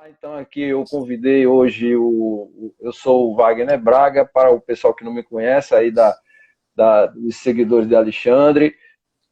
Então aqui eu convidei hoje eu sou o Wagner Braga, para o pessoal que não me conhece aí dos seguidores de Alexandre,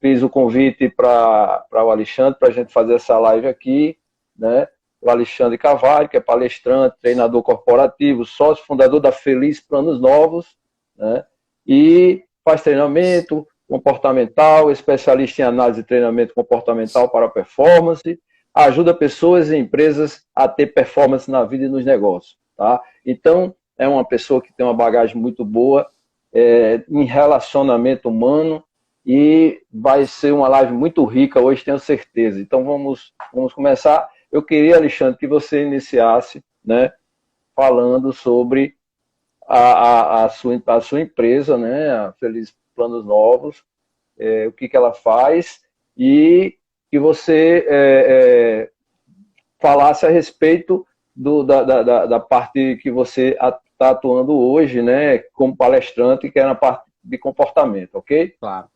fiz o convite para o Alexandre para a gente fazer essa live aqui, né? O Alexandre Carvalho, que é palestrante, treinador corporativo, sócio fundador da Feliz Planos Novos, né? E faz treinamento comportamental, especialista em análise e treinamento comportamental para performance, ajuda pessoas e empresas a ter performance na vida e nos negócios, tá? Então, é uma pessoa que tem uma bagagem muito boa em relacionamento humano e vai ser uma live muito rica hoje, tenho certeza. Então, vamos começar. Eu queria, Alexandre, que você iniciasse, né, falando sobre a sua empresa, né, a Feliz Planos Novos, o que ela faz e que você falasse a respeito da parte que você está atuando hoje, né, como palestrante, que é na parte de comportamento, ok? Claro.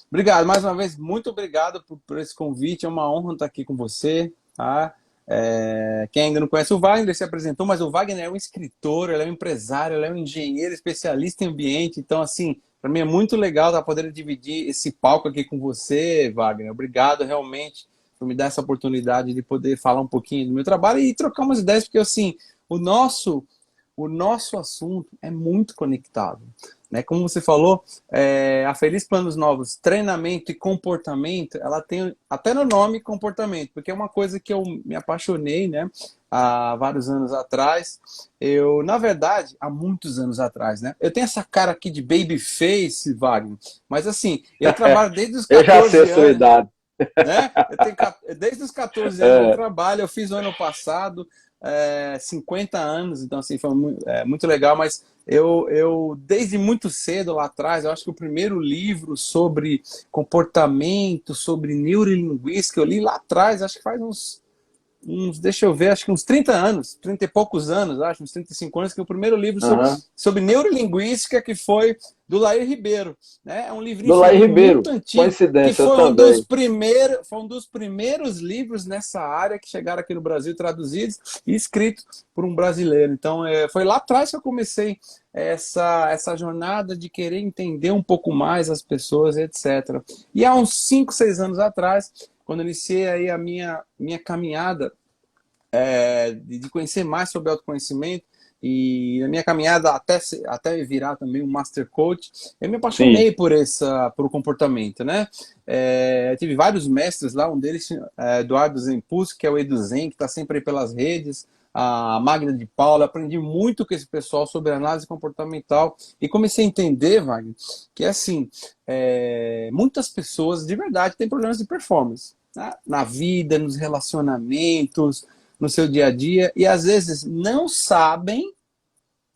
Obrigado, mais uma vez, muito obrigado por esse convite, é uma honra estar aqui com você, tá? Quem ainda não conhece o Wagner, ele se apresentou, mas o Wagner é um escritor, ele é um empresário, ele é um engenheiro especialista em ambiente, então, assim, para mim é muito legal estar podendo dividir esse palco aqui com você, Wagner. Obrigado, realmente, por me dar essa oportunidade de poder falar um pouquinho do meu trabalho e trocar umas ideias, porque, assim, o nosso assunto é muito conectado, né? Como você falou, a Feliz Planos Novos, treinamento e comportamento, ela tem até no nome comportamento, porque é uma coisa que eu me apaixonei, né? Há vários anos atrás. Na verdade, há muitos anos atrás, né? Eu tenho essa cara aqui de babyface, Wagner, mas assim, eu trabalho desde os Eu já sei a 14 sua anos, idade. né? Desde os 14 anos eu trabalho, eu fiz o ano passado 50 anos, então assim, foi muito legal, mas eu, desde muito cedo lá atrás, eu acho que o primeiro livro sobre comportamento, sobre neurolinguística, eu li lá atrás, acho que faz deixa eu ver, acho que uns 30 anos, 30 e poucos anos, acho, uns 35 anos, que é o primeiro livro Uhum. sobre neurolinguística, que foi do Lair Ribeiro, né? É um livrinho Do Laí infantil muito Ribeiro, antigo, que coincidência, eu também. foi um dos primeiros livros nessa área que chegaram aqui no Brasil, traduzidos e escritos por um brasileiro. Então, foi lá atrás que eu comecei essa jornada de querer entender um pouco mais as pessoas, etc. E há uns 5, 6 anos atrás, quando eu iniciei aí a minha caminhada de conhecer mais sobre autoconhecimento e na minha caminhada até virar também um Master Coach, eu me Sim. apaixonei por o comportamento, né? Eu tive vários mestres lá, um deles Eduardo Zempus, que é o Edu Zen, que está sempre aí pelas redes, a Magna de Paula, aprendi muito com esse pessoal sobre análise comportamental e comecei a entender, Wagner, que assim, muitas pessoas de verdade têm problemas de performance, né? Na vida, nos relacionamentos, no seu dia a dia, e às vezes não sabem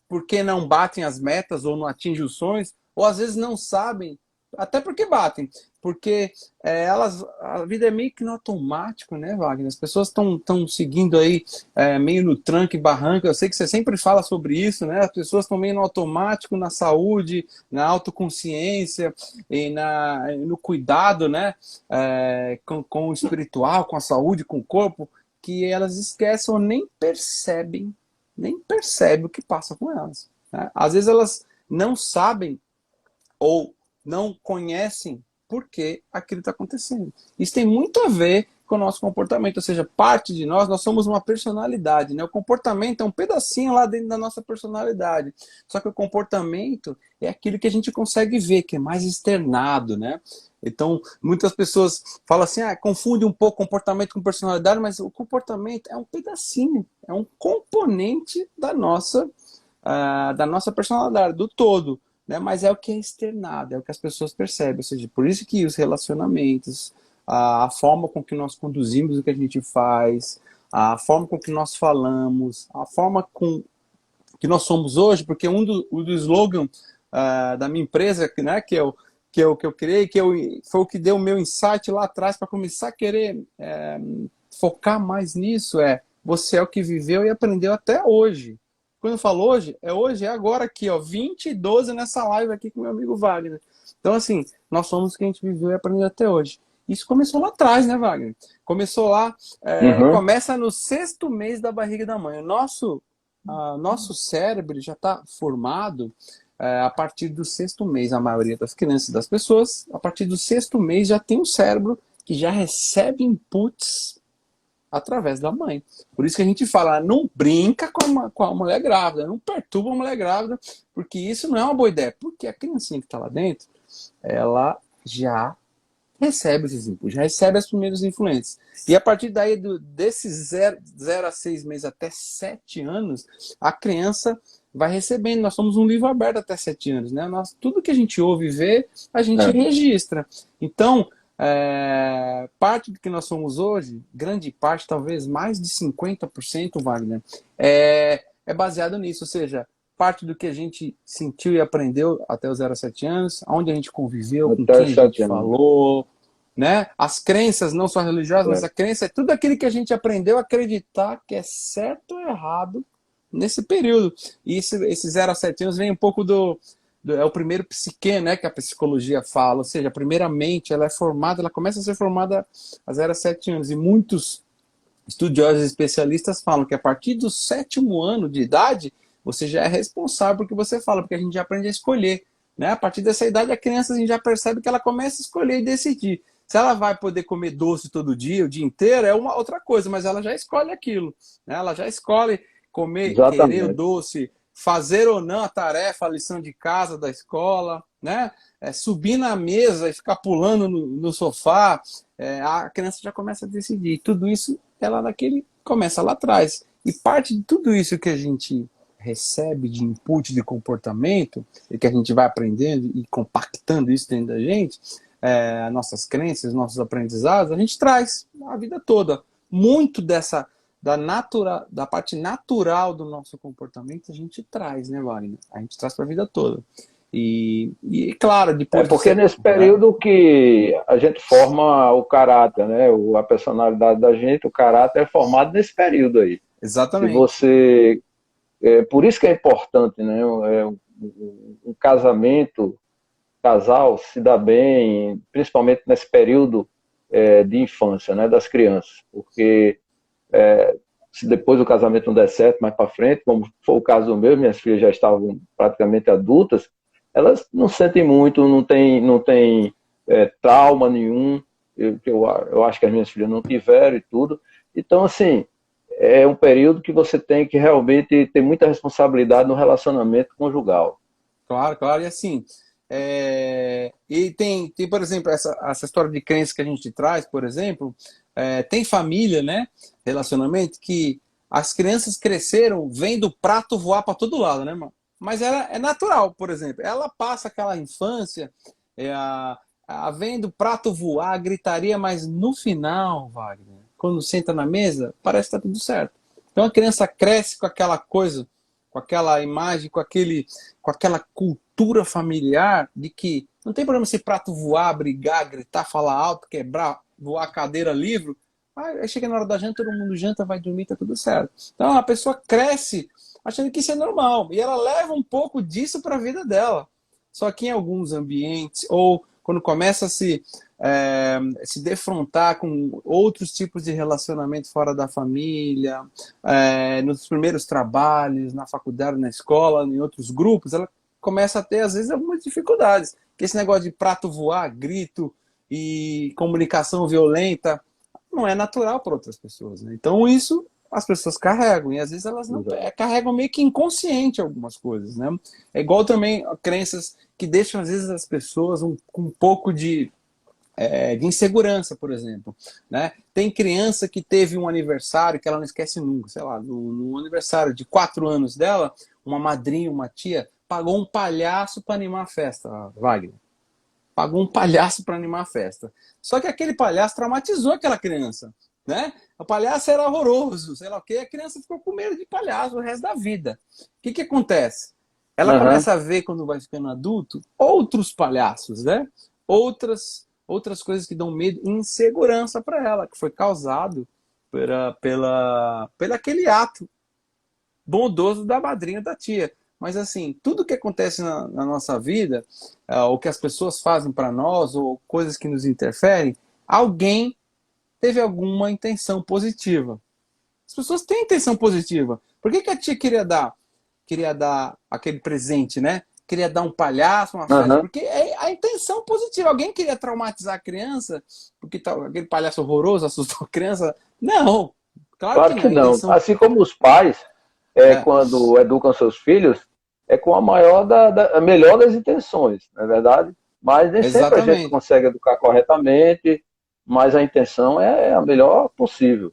porque não batem as metas ou não atingem os sonhos, ou às vezes não sabem, até porque batem, porque a vida é meio que no automático, né, Wagner? As pessoas estão seguindo aí meio no tranco e barranco. Eu sei que você sempre fala sobre isso, né? As pessoas estão meio no automático, na saúde, na autoconsciência e no cuidado, né? Com o espiritual, com a saúde, com o corpo, que elas esquecem ou nem percebem o que passa com elas, né? Às vezes elas não sabem ou não conhecem por que aquilo está acontecendo. Isso tem muito a ver com o nosso comportamento, ou seja, parte de nós somos uma personalidade, né? O comportamento é um pedacinho lá dentro da nossa personalidade. Só que o comportamento é aquilo que a gente consegue ver, que é mais externado, né? Então, muitas pessoas falam assim, confunde um pouco comportamento com personalidade, mas o comportamento é um pedacinho, é um componente da nossa personalidade, do todo, né? Mas é o que é externado, é o que as pessoas percebem. Ou seja, por isso que os relacionamentos, a forma com que nós conduzimos o que a gente faz, a forma com que nós falamos, a forma com que nós somos hoje, porque um do slogan da minha empresa, né, que eu criei, foi o que deu o meu insight lá atrás para começar a querer focar mais nisso, você é o que viveu e aprendeu até hoje. Quando eu falo hoje, é agora aqui, ó, 20 e 12 nessa live aqui com meu amigo Wagner. Então, assim, nós somos o que a gente viveu e aprendeu até hoje. Isso começou lá atrás, né, Wagner? Começou lá, Uhum. começa no 6º mês da barriga da mãe. O nosso cérebro já está formado a partir do 6º mês. A maioria das crianças e das pessoas, a partir do 6º mês, já tem um cérebro que já recebe inputs através da mãe. Por isso que a gente fala, não brinca com a mulher grávida, não perturba a mulher grávida, porque isso não é uma boa ideia. Porque a criancinha que está lá dentro, ela já recebe esses inputs, já recebe as primeiras influências. E a partir daí, desses 0 a 6 meses até 7 anos, a criança vai recebendo. Nós somos um livro aberto até 7 anos, né? Tudo que a gente ouve e vê, a gente É. registra. Então, parte do que nós somos hoje, grande parte, talvez mais de 50%, Wagner, é baseado nisso. Ou seja, parte do que a gente sentiu e aprendeu até os 0 a 7 anos, onde a gente conviveu, com Até quem os a gente 7 anos. falou, né? As crenças, não só religiosas, mas É. a crença é tudo aquilo que a gente aprendeu a acreditar que é certo ou errado nesse período. E esse 0 a 7 anos vem um pouco é o primeiro psique, né, que a psicologia fala. Ou seja, a primeira mente, ela é formada, ela começa a ser formada a 0 a 7 anos. E muitos estudiosos e especialistas falam que a partir do 7º ano de idade, você já é responsável por que você fala, porque a gente já aprende a escolher. Né? A partir dessa idade, a criança a gente já percebe que ela começa a escolher e decidir. Se ela vai poder comer doce todo dia, o dia inteiro, é uma outra coisa, mas ela já escolhe aquilo. Né? Ela já escolhe comer, querer o Exatamente. doce, fazer ou não a tarefa, a lição de casa da escola, né? Subir na mesa e ficar pulando no sofá, a criança já começa a decidir. Tudo isso, ela começa lá atrás. E parte de tudo isso que a gente recebe de input de comportamento, e que a gente vai aprendendo e compactando isso dentro da gente, nossas crenças, nossos aprendizados, a gente traz a vida toda. Muito da parte natural do nosso comportamento a gente traz, né, Wagner? A gente traz para a vida toda. E claro, É depois de porque ser, nesse né? período que a gente forma o caráter, né? A personalidade da gente, o caráter é formado nesse período aí. Se Exatamente. você, por isso que é importante, né? Um casamento, casal se dá bem, principalmente nesse período de infância, né? Das crianças, porque se depois o casamento não der certo mais para frente, como foi o caso do meu, minhas filhas já estavam praticamente adultas, elas não sentem muito, não tem trauma nenhum, eu acho que as minhas filhas não tiveram e tudo. Então, assim, é um período que você tem que realmente ter muita responsabilidade no relacionamento conjugal. Claro, claro. E assim, e tem, por exemplo, essa história de crença que a gente traz, por exemplo, tem família, né? Relacionamento que as crianças cresceram vendo o prato voar para todo lado, né, mano? Mas é natural, por exemplo. Ela passa aquela infância vendo o prato voar, gritaria, mas no final, Wagner, quando senta na mesa, parece que está tudo certo. Então a criança cresce com aquela coisa, com aquela imagem, com aquela cultura familiar de que não tem problema se prato voar, brigar, gritar, falar alto, quebrar, voar cadeira, livro. Aí chega na hora da janta, todo mundo janta, vai dormir, tá tudo certo. Então a pessoa cresce achando que isso é normal e ela leva um pouco disso para a vida dela. Só que em alguns ambientes, ou quando começa a se defrontar com outros tipos de relacionamento fora da família, nos primeiros trabalhos, na faculdade, na escola, em outros grupos, ela começa a ter, às vezes, algumas dificuldades. Porque esse negócio de prato voar, grito e comunicação violenta não é natural para outras pessoas. Né? Então, isso as pessoas carregam, e às vezes elas não carregam meio que inconsciente algumas coisas. Né? É igual também crenças que deixam, às vezes, as pessoas com um pouco de insegurança, por exemplo. Né? Tem criança que teve um aniversário que ela não esquece nunca, sei lá, no aniversário de 4 anos dela, uma madrinha, uma tia, pagou um palhaço para animar a festa, Wagner. Pagou um palhaço para animar a festa. Só que aquele palhaço traumatizou aquela criança. Né? O palhaço era horroroso, sei lá o quê, a criança ficou com medo de palhaço o resto da vida. O que acontece? Ela Uhum. começa a ver, quando vai ficando adulto, outros palhaços, né? Outras coisas que dão medo e insegurança para ela, que foi causado pela aquele ato bondoso da madrinha da tia. Mas assim, tudo que acontece na nossa vida, o que as pessoas fazem para nós, ou coisas que nos interferem, alguém teve alguma intenção positiva. As pessoas têm intenção positiva. Por que a tia queria dar aquele presente, né? Queria dar um palhaço, uma festa? Aham. Porque é a intenção positiva. Alguém queria traumatizar a criança, porque aquele palhaço horroroso assustou a criança? Não, claro que Claro não. que A não. intenção Assim como os pais, é quando educam seus filhos, é com a maior a melhor das intenções, não é verdade? Mas nem sempre a gente exatamente. consegue educar corretamente, mas a intenção é a melhor possível.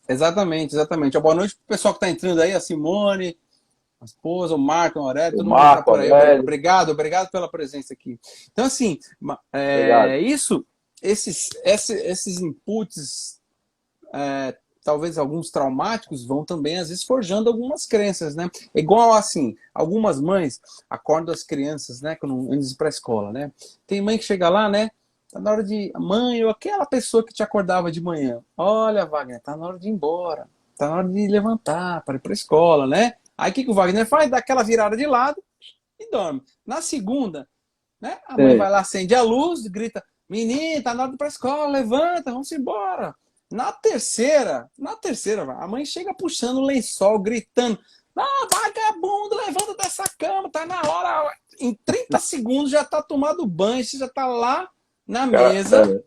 Exatamente, exatamente. Boa noite pro pessoal que está entrando aí, a Simone, a esposa, o Marco, o Aurélio, O todo mundo que está Marco, por aí. Aurélio, Obrigado pela presença aqui. Então, assim, obrigado. esses inputs, talvez alguns traumáticos, vão também, às vezes, forjando algumas crenças, né? Igual, assim, algumas mães acordam as crianças, né, quando antes de ir para a escola, né? Tem mãe que chega lá, né? Tá na hora de... Mãe, ou aquela pessoa que te acordava de manhã. Olha, Wagner, tá na hora de ir embora. Tá na hora de levantar para ir para a escola, né? Aí o que o Wagner faz? Dá aquela virada de lado e dorme. Na segunda, né? A mãe Sim. vai lá, acende a luz, grita: menino, tá na hora de ir pra escola, levanta, vamos embora. Na terceira, a mãe chega puxando o lençol, gritando: ah, vagabundo, levanta dessa cama, tá na hora. Em 30 segundos já tá tomado banho, você já tá lá na mesa É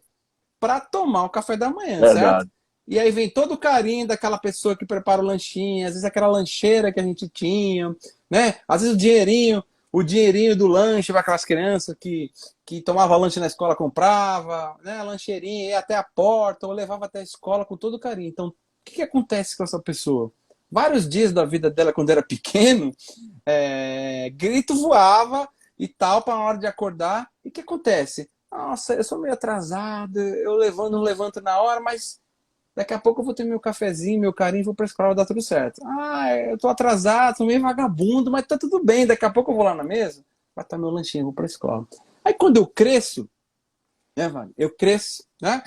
para tomar o café da manhã, certo? verdade. E aí vem todo o carinho daquela pessoa que prepara o lanchinho, às vezes aquela lancheira que a gente tinha, né? Às vezes o dinheirinho do lanche para aquelas crianças que tomava lanche na escola, comprava, né? A lancheirinha, ia até a porta, ou levava até a escola com todo carinho. Então, o que acontece com essa pessoa? Vários dias da vida dela, quando era pequeno, grito voava e tal, para a hora de acordar. E o que acontece? Nossa, eu sou meio atrasado, não levanto na hora, mas daqui a pouco eu vou ter meu cafezinho, meu carinho, vou pra escola, vai dar tudo certo. Ah, eu tô atrasado, tô meio vagabundo, mas tá tudo bem, daqui a pouco eu vou lá na mesa, vai estar meu lanchinho, vou pra escola. Aí quando eu cresço, né, Wagner? Eu cresço, né?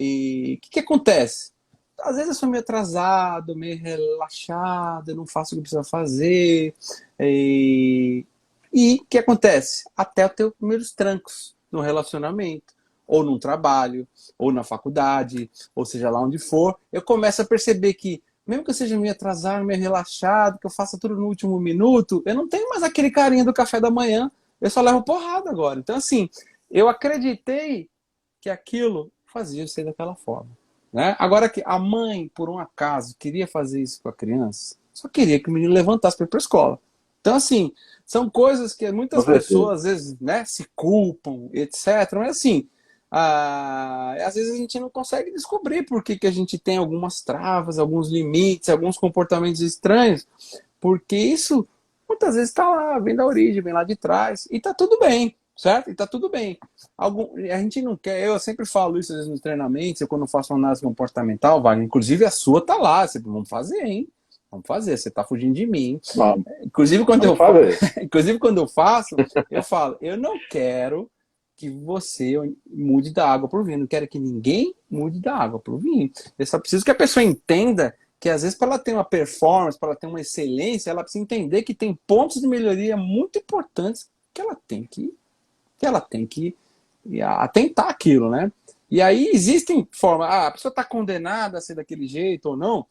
E o que acontece? Às vezes eu sou meio atrasado, meio relaxado, eu não faço o que precisa fazer. E o que acontece? Até eu ter os primeiros trancos no relacionamento, ou num trabalho, ou na faculdade, ou seja lá onde for, eu começo a perceber que, mesmo que eu seja meio atrasado, meio relaxado, que eu faça tudo no último minuto, eu não tenho mais aquele carinho do café da manhã, eu só levo porrada agora. Então, assim, eu acreditei que aquilo fazia eu ser daquela forma. Né? Agora que a mãe, por um acaso, queria fazer isso com a criança, só queria que o menino levantasse para ir para a escola. Então, assim, são coisas que Com muitas certeza. pessoas, às vezes, né, se culpam, etc. Mas, assim, às vezes a gente não consegue descobrir por que a gente tem algumas travas, alguns limites, alguns comportamentos estranhos, porque isso muitas vezes está lá, vem da origem, vem lá de trás, e está tudo bem, certo? E está tudo bem. A gente não quer, eu sempre falo isso às vezes nos treinamentos, eu quando faço uma análise comportamental, Wagner, inclusive a sua tá lá, você, vamos fazer, hein? Vamos fazer, você está fugindo de mim. Vamos, Inclusive quando vamos eu, fazer. inclusive, quando eu faço, eu falo, eu não quero que você mude da água para o vinho, não quero que ninguém mude da água para o vinho. Eu só preciso que a pessoa entenda que às vezes para ela ter uma performance, para ela ter uma excelência, ela precisa entender que tem pontos de melhoria muito importantes que ela tem que atentar aquilo, né? E aí existem formas, a pessoa está condenada a ser daquele jeito ou não,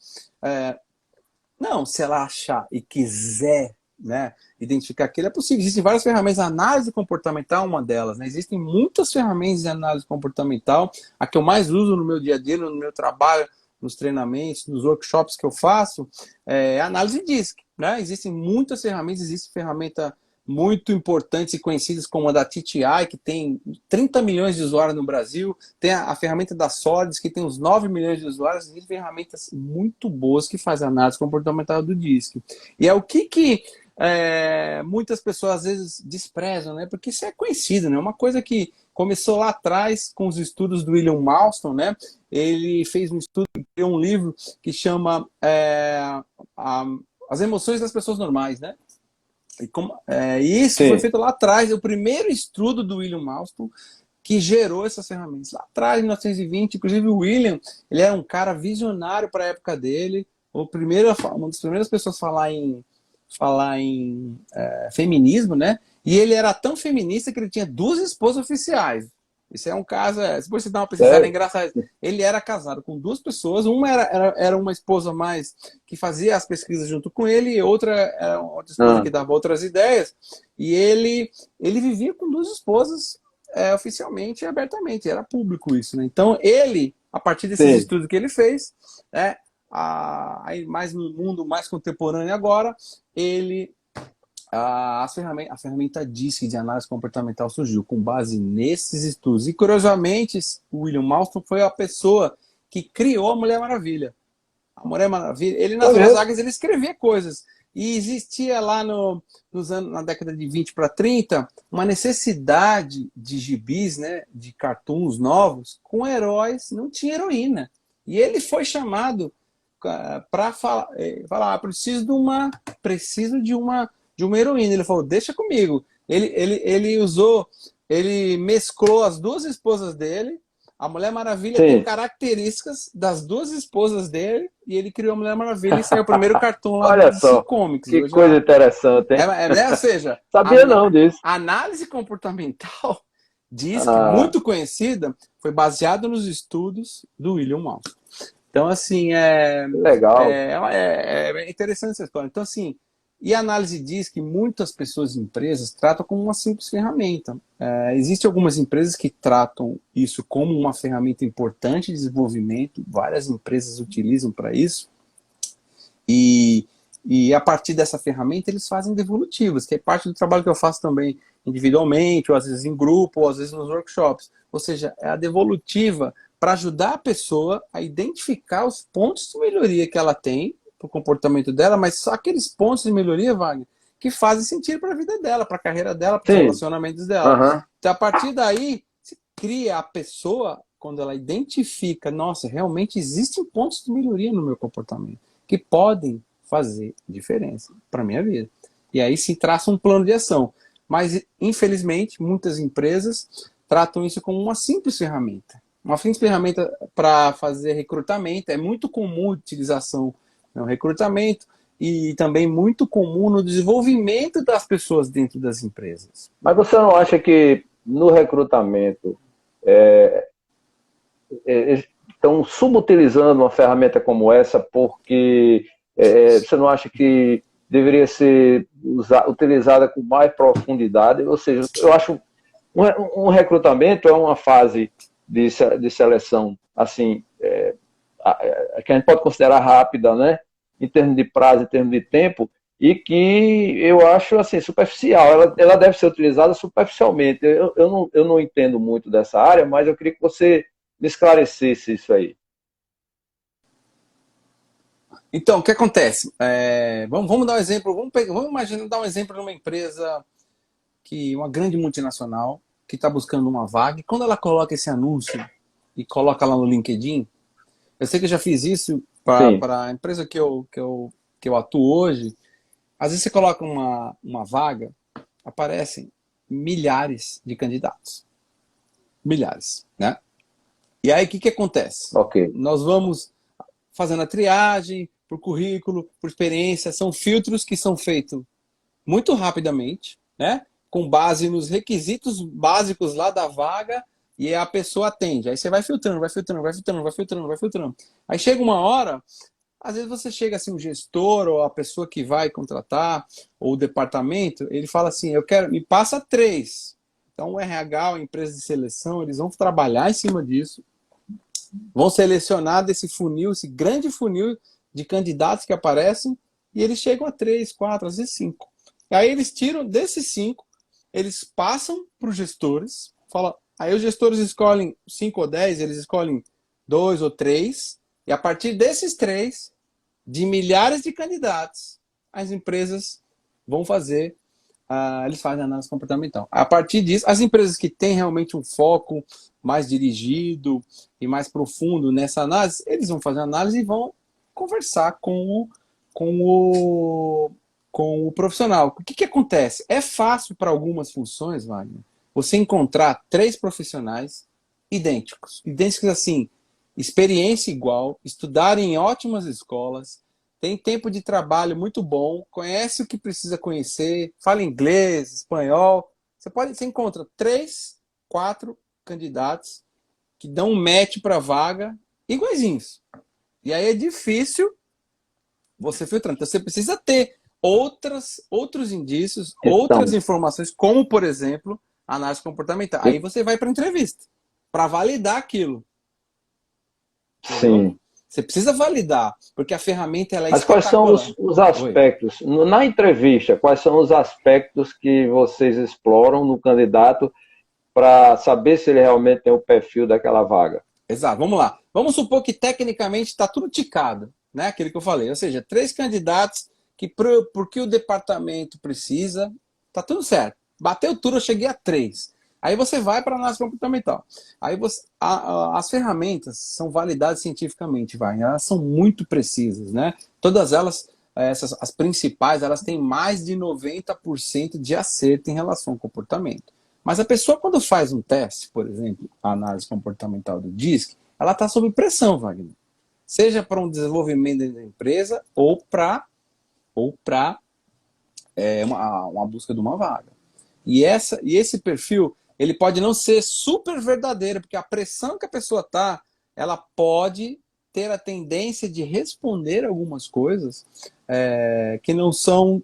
não, se ela achar e quiser, né, identificar aquilo, é possível. Existem várias ferramentas. A análise comportamental é uma delas. Né? Existem muitas ferramentas de análise comportamental. A que eu mais uso no meu dia a dia, no meu trabalho, nos treinamentos, nos workshops que eu faço, é a análise DISC. Né? Existem muitas ferramentas. Existe ferramenta muito importantes e conhecidas como a da TTI, que tem 30 milhões de usuários no Brasil, tem a ferramenta da Solids, que tem uns 9 milhões de usuários, e ferramentas muito boas que fazem análise comportamental do DISC. E é o que muitas pessoas às vezes desprezam, né? Porque isso é conhecido, né? Uma coisa que começou lá atrás com os estudos do William Marston, né? Ele fez um estudo, criou um livro que chama As Emoções das Pessoas Normais, né? E isso foi Sim, feito lá atrás, o primeiro estudo do William Marston que gerou essas ferramentas. Lá atrás, em 1920, inclusive o William, ele era um cara visionário para a época dele, uma das primeiras pessoas a falar em feminismo, né? E ele era tão feminista que ele tinha duas esposas oficiais. Isso é um caso, depois você dá uma pesquisada, é Sério? engraçado. Ele era casado com duas pessoas, uma era uma esposa mais que fazia as pesquisas junto com ele, e outra era outra esposa Ah, que dava outras ideias, e ele vivia com duas esposas oficialmente e abertamente, era público isso, né? Então ele, a partir desses sim, estudos que ele fez, aí mais no mundo mais contemporâneo agora, ele a ferramenta DISC de análise comportamental surgiu com base nesses estudos. E, curiosamente, o William Malmsteen foi a pessoa que criou a Mulher Maravilha. A Mulher Maravilha, ele nas foi horas mesmo? vagas ele escrevia coisas. E existia lá nos anos, na década de 20 para 30 uma necessidade de gibis, né, de cartoons novos, com heróis, não tinha heroína. E ele foi chamado para falar, preciso de uma heroína. Ele falou, deixa comigo. Ele mesclou as duas esposas dele. A Mulher Maravilha tem Sim. características das duas esposas dele e ele criou a Mulher Maravilha e saiu o primeiro cartoon lá do Olha DC só, Comics. que Eu coisa já, interessante, hein? né? Ou seja, Sabia não disso. a análise comportamental diz que Ah, muito conhecida foi baseada nos estudos do William Maltz. Então, assim, legal. é interessante essa história. Então, assim, e a análise diz que muitas pessoas e empresas tratam como uma simples ferramenta. Existem algumas empresas que tratam isso como uma ferramenta importante de desenvolvimento, várias empresas utilizam para isso, e, e a partir dessa ferramenta eles fazem devolutivas, que é parte do trabalho que eu faço também individualmente, ou às vezes em grupo, ou às vezes nos workshops. Ou seja, é a devolutiva para ajudar a pessoa a identificar os pontos de melhoria que ela tem para o comportamento dela, mas só aqueles pontos de melhoria, Wagner, que fazem sentido para a vida dela, para a carreira dela, para os Sim. relacionamentos dela. Aham. Então, a partir daí, se cria a pessoa, quando ela identifica, nossa, realmente existem pontos de melhoria no meu comportamento, que podem fazer diferença para a minha vida. E aí se traça um plano de ação. Mas, infelizmente, muitas empresas tratam isso como uma simples ferramenta. Uma simples ferramenta para fazer recrutamento. É muito comum a utilização no recrutamento e também muito comum no desenvolvimento das pessoas dentro das empresas. Mas você não acha que no recrutamento estão subutilizando uma ferramenta como essa porque você não acha que deveria ser utilizada com mais profundidade? Ou seja, eu acho um recrutamento é uma fase de seleção assim que a gente pode considerar rápida, né? Em termos de prazo, em termos de tempo, e que eu acho assim superficial. Ela deve ser utilizada superficialmente. Eu não entendo muito dessa área, mas eu queria que você me esclarecesse isso aí. Então, o que acontece? Vamos dar um exemplo. Vamos imaginar dar um exemplo de uma empresa uma grande multinacional que está buscando uma vaga. E quando ela coloca esse anúncio e coloca lá no LinkedIn, eu sei que eu já fiz isso Sim, para a empresa que eu atuo hoje. Às vezes você coloca uma vaga, aparecem milhares de candidatos. Milhares, né? E aí, o que acontece? ok. Nós vamos fazendo a triagem por currículo, por experiência. São filtros que são feitos muito rapidamente, né? Com base nos requisitos básicos lá da vaga, e a pessoa atende. Aí você vai filtrando, vai filtrando, vai filtrando, vai filtrando, vai filtrando. Aí chega uma hora, às vezes você chega assim, o gestor ou a pessoa que vai contratar, ou o departamento, ele fala assim, me passa 3. Então o RH, a empresa de seleção, eles vão trabalhar em cima disso, vão selecionar desse funil, esse grande funil de candidatos que aparecem, e eles chegam a 3, 4, às vezes 5. Aí eles tiram desses 5, eles passam para os gestores, aí os gestores escolhem 5 ou 10, eles escolhem 2 ou 3, e a partir desses 3, de milhares de candidatos, as empresas vão fazer, eles fazem análise comportamental. A partir disso, as empresas que têm realmente um foco mais dirigido e mais profundo nessa análise, eles vão fazer análise e vão conversar com o profissional. O que acontece? É fácil para algumas funções, Wagner, você encontrar 3 profissionais idênticos. Idênticos assim, experiência igual, estudarem em ótimas escolas, tem tempo de trabalho muito bom, conhece o que precisa conhecer, fala inglês, espanhol. Você encontra 3, 4 candidatos que dão um match para a vaga iguaizinhos. E aí é difícil você filtrar. Então você precisa ter outros indícios, Então, outras informações, como, por exemplo, análise comportamental. Aí você vai para a entrevista, para validar aquilo. Entendeu? sim. Você precisa validar, porque a ferramenta ela é Mas quais são espetacular. os aspectos, na entrevista, quais são os aspectos que vocês exploram no candidato para saber se ele realmente tem o perfil daquela vaga? Exato, vamos lá. Vamos supor que tecnicamente está tudo ticado, né? Aquilo que eu falei. Ou seja, 3 candidatos que, porque o departamento precisa, está tudo certo. Bateu tudo, eu cheguei a 3. Aí você vai para a análise comportamental. Aí as ferramentas são validadas cientificamente, elas são muito precisas, né? Todas elas, as principais, elas têm mais de 90% de acerto em relação ao comportamento. Mas a pessoa, quando faz um teste, por exemplo, a análise comportamental do DISC, ela está sob pressão, Wagner. Seja para um desenvolvimento da empresa ou para uma busca de uma vaga. E esse perfil, ele pode não ser super verdadeiro, porque a pressão que a pessoa está, ela pode ter a tendência de responder algumas coisas que não são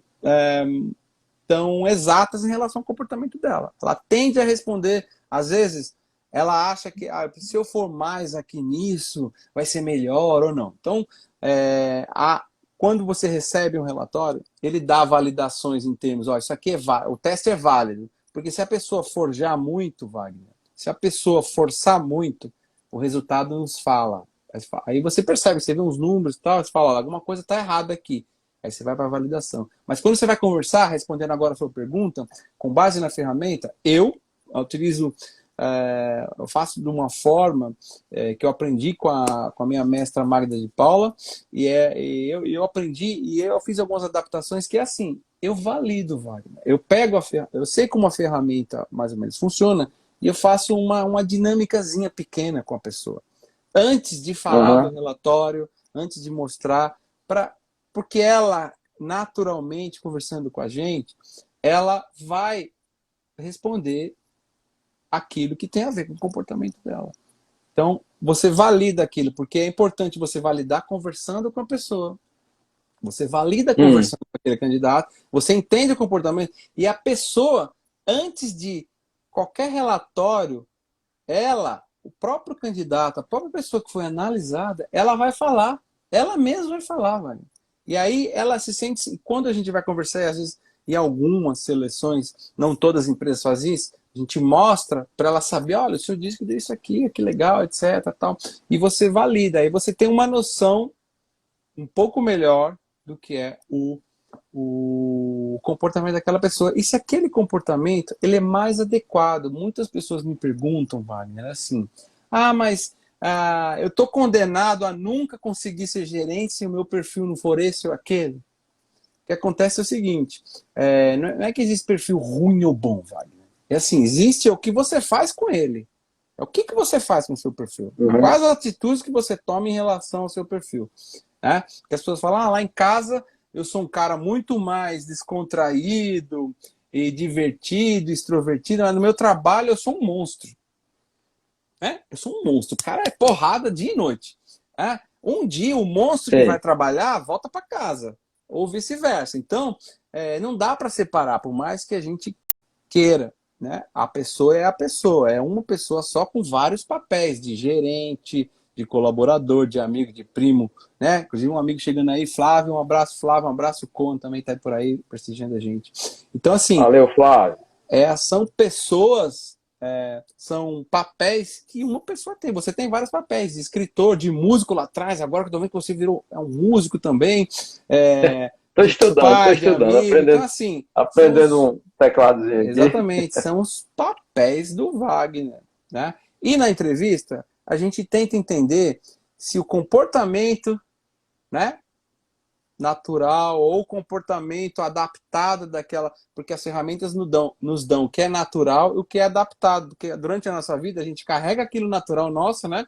tão exatas em relação ao comportamento dela. Ela tende a responder, às vezes, ela acha que se eu for mais aqui nisso, vai ser melhor ou não. Então, quando você recebe um relatório, ele dá validações em termos, isso aqui o teste é válido, porque se a pessoa forjar muito, Wagner, se a pessoa forçar muito, o resultado nos fala. Aí você percebe, você vê uns números e tal, você fala, alguma coisa está errada aqui. Aí você vai para a validação. Mas quando você vai conversar, respondendo agora a sua pergunta, com base na ferramenta, eu utilizo, eu faço de uma forma que eu aprendi com a minha mestra Magda de Paula, e eu aprendi e eu fiz algumas adaptações que é assim, eu valido, Wagner. Eu pego eu sei como a ferramenta mais ou menos funciona, e eu faço uma dinâmicazinha pequena com a pessoa. Antes de falar do relatório, antes de mostrar, porque ela, naturalmente, conversando com a gente, ela vai responder aquilo que tem a ver com o comportamento dela. Então, você valida aquilo, porque é importante você validar conversando com a pessoa. Você valida conversando com aquele candidato, você entende o comportamento, e a pessoa, antes de qualquer relatório, o próprio candidato, a própria pessoa que foi analisada, ela vai falar, ela mesma vai falar, Wagner. E aí ela se sente, quando a gente vai conversar, e às vezes em algumas seleções, não todas as empresas fazem isso, a gente mostra para ela saber, olha, o senhor disse que deu isso aqui, que legal, etc. Tal. E você valida, aí você tem uma noção um pouco melhor do que é o comportamento daquela pessoa. E se aquele comportamento ele é mais adequado. Muitas pessoas me perguntam, Wagner, assim, mas eu estou condenado a nunca conseguir ser gerente se o meu perfil não for esse ou aquele. O que acontece é o seguinte, não é que existe perfil ruim ou bom, Wagner. É assim, existe o que você faz com ele. É o que você faz com o seu perfil. Quais as atitudes que você toma em relação ao seu perfil. Né? Porque as pessoas falam, lá em casa eu sou um cara muito mais descontraído e divertido, extrovertido, mas no meu trabalho eu sou um monstro. Eu sou um monstro. O cara é porrada dia e noite. Um dia o monstro que vai trabalhar volta para casa. Ou vice-versa. Então, não dá para separar, por mais que a gente queira. Né? A pessoa é a pessoa. É uma pessoa só com vários papéis, de gerente, de colaborador, de amigo, de primo. Né? Inclusive um amigo chegando aí, Flávio, um abraço, Con, também está por aí prestigiando a gente. Então, assim... Valeu, Flávio. São pessoas... são papéis que uma pessoa tem. Você tem vários papéis, de escritor, de músico lá atrás, agora que eu tô vendo que você virou um músico também. Estou estudando, aprendendo, então, assim, aprendendo um tecladozinho aqui. Exatamente, são os papéis do Wagner. Né? E na entrevista, a gente tenta entender se o comportamento, né, natural ou comportamento adaptado daquela, porque as ferramentas nos dão o que é natural e o que é adaptado, porque durante a nossa vida a gente carrega aquilo natural nosso, né,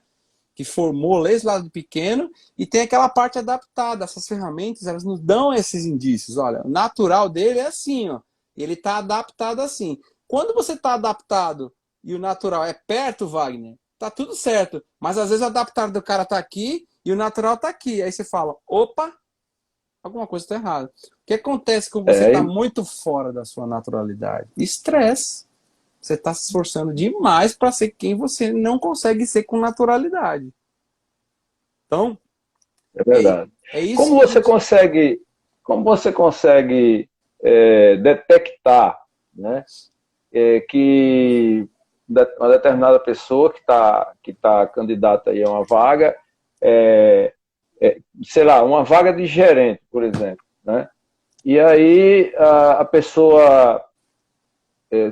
que formou desde lá de pequeno, e tem aquela parte adaptada. Essas ferramentas, elas nos dão esses indícios. Olha, o natural dele é assim, ó, ele está adaptado assim. Quando você está adaptado e o natural é perto, Wagner, tá tudo certo. Mas às vezes o adaptado do cara tá aqui e o natural tá aqui. Aí você fala, opa, alguma coisa está errada. O que acontece quando você está É, muito fora da sua naturalidade? Estresse. Você está se esforçando demais para ser quem você não consegue ser com naturalidade. Então, é é, verdade. é isso Como que a você gente... consegue, como você consegue detectar, né, que uma determinada pessoa que tá candidata aí a uma vaga, é, sei lá, uma vaga de gerente, por exemplo, né? E aí a pessoa,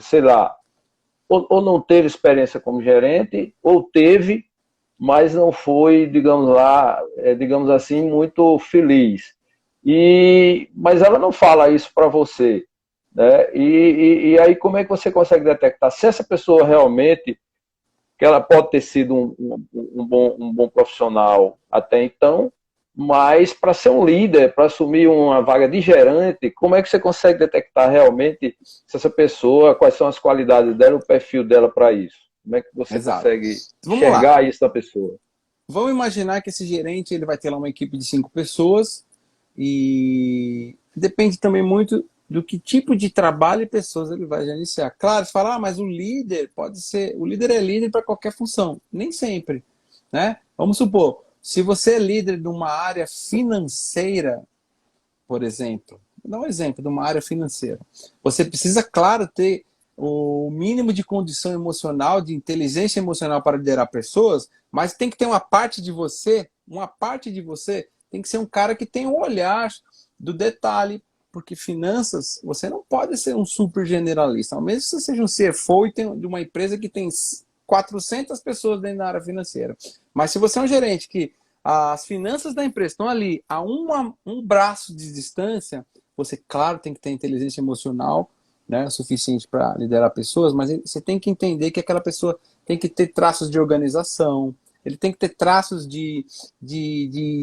sei lá, ou não teve experiência como gerente, ou teve, mas não foi, digamos lá, digamos assim, muito feliz. Mas ela não fala isso para você, né? E aí como é que você consegue detectar se essa pessoa realmente, que ela pode ter sido um bom profissional até então, mas para ser um líder, para assumir uma vaga de gerente, como é que você consegue detectar realmente se essa pessoa, quais são as qualidades dela, o perfil dela para isso? Como é que você Exato. consegue Vamos lá. enxergar isso da pessoa? Vamos imaginar que esse gerente ele vai ter lá uma equipe de 5 pessoas e depende também muito do que tipo de trabalho e pessoas ele vai gerenciar. Claro, você fala, mas o líder pode ser, o líder é líder para qualquer função, nem sempre, né? Vamos supor, se você é líder de uma área financeira, por exemplo, vou dar um exemplo de uma área financeira. Você precisa, claro, ter o mínimo de condição emocional, de inteligência emocional para liderar pessoas, mas tem que ter uma parte de você tem que ser um cara que tem um olhar do detalhe, porque finanças, você não pode ser um super generalista, ao menos que você seja um CFO e tem, de uma empresa que tem 400 pessoas dentro da área financeira. Mas se você é um gerente que as finanças da empresa estão ali a um braço de distância, você, claro, tem que ter inteligência emocional, né, suficiente para liderar pessoas, mas você tem que entender que aquela pessoa tem que ter traços de organização, ele tem que ter traços de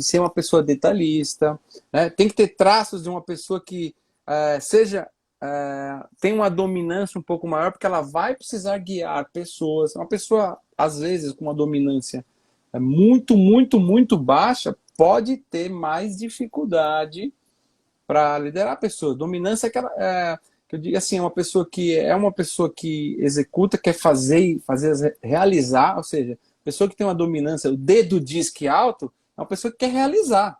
ser uma pessoa detalhista, né, tem que ter traços de uma pessoa que tem uma dominância um pouco maior, porque ela vai precisar guiar pessoas. Uma pessoa, às vezes, com uma dominância muito, muito, muito baixa, pode ter mais dificuldade para liderar pessoas. Dominância é aquela, que eu digo assim, é uma pessoa que executa, quer fazer, realizar, ou seja, pessoa que tem uma dominância, o dedo diz que alto, é uma pessoa que quer realizar.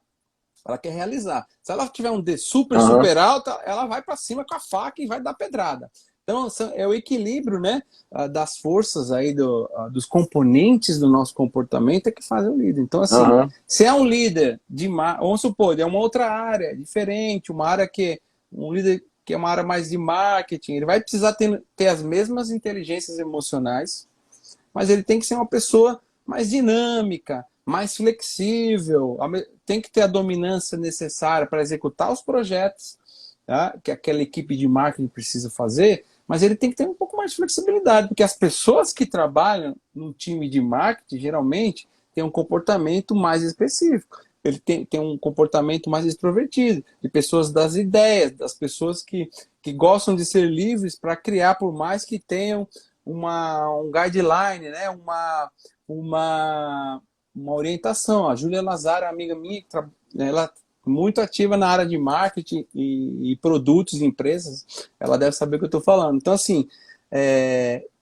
Ela quer realizar. Se ela tiver um D super, Uhum. super alta, ela vai para cima com a faca e vai dar pedrada. Então, é o equilíbrio, né, das forças aí, dos componentes do nosso comportamento é que fazem o líder. Então, assim, Uhum. se é um líder vamos supor, é uma outra área diferente, uma área um líder que é uma área mais de marketing, ele vai precisar ter as mesmas inteligências emocionais, mas ele tem que ser uma pessoa mais dinâmica, mais flexível, tem que ter a dominância necessária para executar os projetos, tá, que aquela equipe de marketing precisa fazer, mas ele tem que ter um pouco mais de flexibilidade, porque as pessoas que trabalham no time de marketing, geralmente, têm um comportamento mais específico. Ele tem um comportamento mais extrovertido, de pessoas das ideias, das pessoas que gostam de ser livres para criar, por mais que tenham um guideline, né? uma orientação. A Júlia Lazar, amiga minha, ela é muito ativa na área de marketing e produtos de empresas, ela deve saber o que eu estou falando. Então, assim,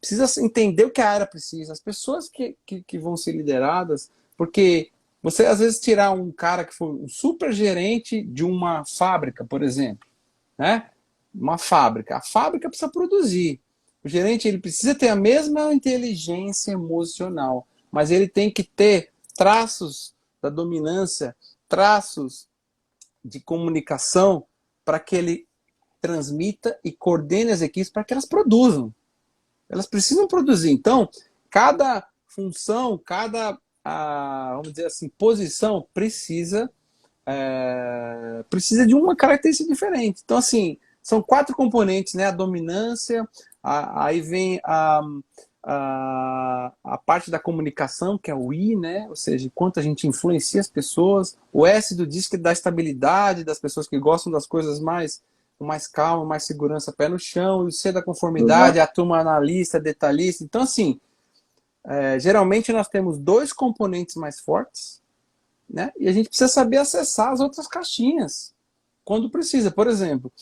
precisa entender o que a área precisa, as pessoas que vão ser lideradas, porque você, às vezes, tirar um cara que foi um super gerente de uma fábrica, por exemplo, né? Uma fábrica. A fábrica precisa produzir. O gerente ele precisa ter a mesma inteligência emocional, mas ele tem que ter traços da dominância, traços de comunicação para que ele transmita e coordene as equipes para que elas produzam. Elas precisam produzir. Então, cada função, vamos dizer assim, posição precisa de uma característica diferente. Então, assim, são 4 componentes, né? A dominância, aí vem a parte da comunicação, que é o I, né? Ou seja, quanto a gente influencia as pessoas. O S do DISC é da estabilidade, das pessoas que gostam das coisas mais com mais calma, mais segurança, pé no chão, o C da conformidade, Exato. a turma analista, detalhista. Então, assim, geralmente nós temos dois componentes mais fortes, né? E a gente precisa saber acessar as outras caixinhas quando precisa. Por exemplo,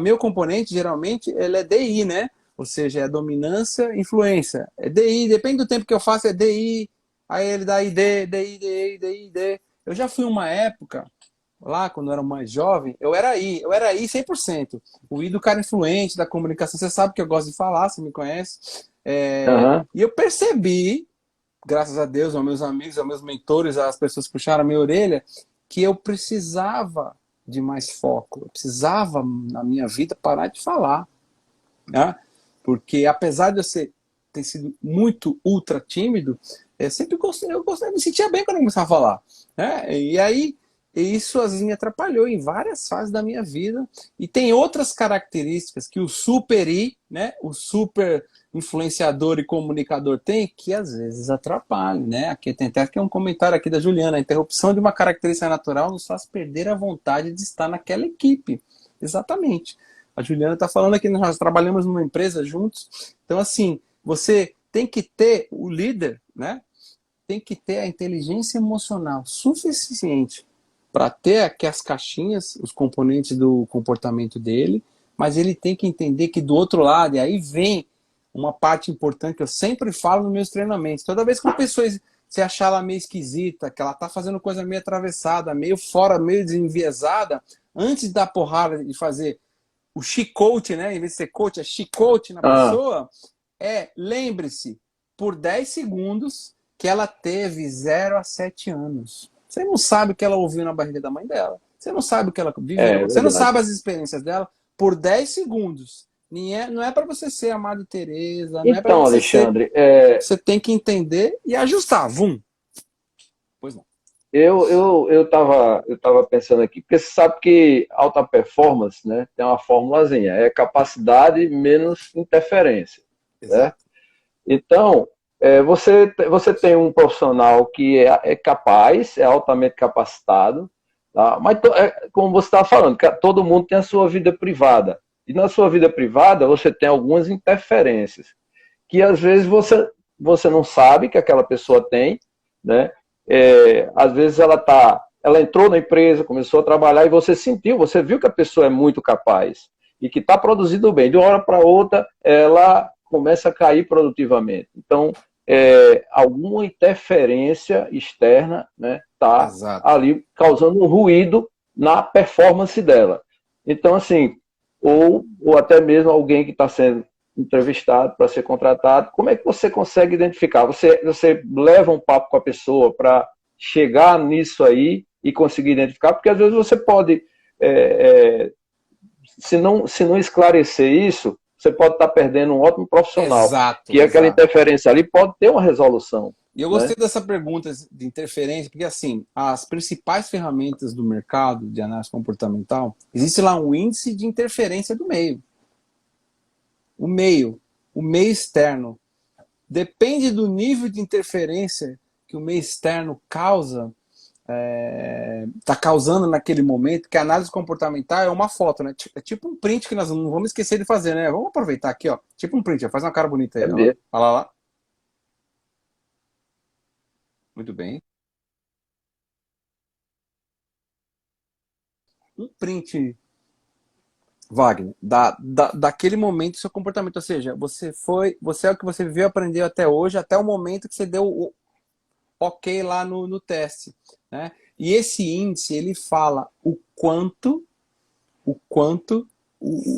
meu componente, geralmente, ele é DI, né? Ou seja, é dominância, influência. É DI, depende do tempo que eu faço, é DI, aí ele dá ID, DI, DI, DI, D. Eu já fui uma época, lá quando eu era mais jovem, eu era I 100%. O I do cara influente, da comunicação, você sabe que eu gosto de falar, você me conhece. Aham. E eu percebi, graças a Deus, aos meus amigos, aos meus mentores, as pessoas que puxaram a minha orelha, que eu precisava de mais foco. Eu precisava, na minha vida, parar de falar. Né? Porque, apesar de ter sido muito ultra tímido, eu me sentia bem quando eu começava a falar. Né? E aí, isso às vezes me atrapalhou em várias fases da minha vida. E tem outras características que o super I, né, o super influenciador e comunicador tem, que às vezes atrapalham. Né? Aqui tem até um comentário aqui da Juliana: a interrupção de uma característica natural nos faz perder a vontade de estar naquela equipe. Exatamente. A Juliana está falando aqui, nós trabalhamos numa empresa juntos. Então, assim, você tem que ter o líder, né? Tem que ter a inteligência emocional suficiente para ter aqui as caixinhas, os componentes do comportamento dele, mas ele tem que entender que do outro lado, e aí vem uma parte importante que eu sempre falo nos meus treinamentos. Toda vez que uma pessoa se achar ela meio esquisita, que ela tá fazendo coisa meio atravessada, meio fora, meio desenviesada, antes de dar porrada, de fazer o chicote, né? Em vez de ser coach, é chicote na Ah, pessoa. Lembre-se, por 10 segundos, que ela teve 0 a 7 anos. Você não sabe o que ela ouviu na barriga da mãe dela. Você não sabe o que ela viveu. é Você não verdade. sabe as experiências dela. Por 10 segundos. Não é para você ser a Madre Teresa, não é para Então, você ser. Alexandre, Você tem que entender e ajustar. Vum. Pois não. eu tava pensando aqui, porque você sabe que alta performance, né, tem uma formulazinha, é capacidade menos interferência, né? Exato. Então, você tem um profissional que é capaz, é altamente capacitado, tá? Mas, como você estava falando, todo mundo tem a sua vida privada. E na sua vida privada, você tem algumas interferências, que às vezes você não sabe que aquela pessoa tem, né? Às vezes ela entrou na empresa, começou a trabalhar e você sentiu, você viu que a pessoa é muito capaz e que está produzindo bem. De uma hora para outra, ela começa a cair produtivamente. Então, alguma interferência externa, né, está Exato. ali causando um ruído na performance dela. Então, assim, ou até mesmo alguém que está sendo entrevistado para ser contratado, como é que você consegue identificar? Você leva um papo com a pessoa para chegar nisso aí e conseguir identificar? Porque às vezes você pode, é, é, se não esclarecer isso, você pode estar perdendo um ótimo profissional, Exato, que aquela exato. interferência ali pode ter uma resolução, E eu né? gostei dessa pergunta de interferência, porque assim, as principais ferramentas do mercado de análise comportamental, existe lá um índice de interferência do meio. O meio, o meio externo. Depende do nível de interferência que o meio externo causa, está causando naquele momento, que a análise comportamental é uma foto, né? É tipo um print que nós não vamos esquecer de fazer, né? Vamos aproveitar aqui, ó. Tipo um print, ó. Faz uma cara bonita É aí, ó. mesmo. Olha lá. Muito bem. Um print, Wagner, daquele momento do seu comportamento. Ou seja, você é o que você viveu, aprendeu até hoje, até o momento que você deu o ok lá no teste. Né? E esse índice, ele fala o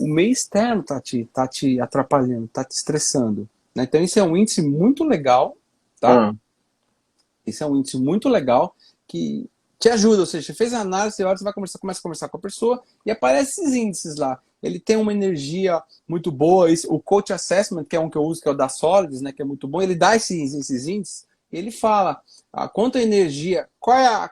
meio externo tá te atrapalhando, tá te estressando. Né? Então, isso é um índice muito legal, tá? Ah, Esse é um índice muito legal que te ajuda, ou seja, você fez a análise, você vai começa a conversar com a pessoa e aparecem esses índices lá. Ele tem uma energia muito boa, o Coach Assessment, que é um que eu uso, que é o da Solids, né, que é muito bom, ele dá esses índices, ele fala quanto a energia, qual é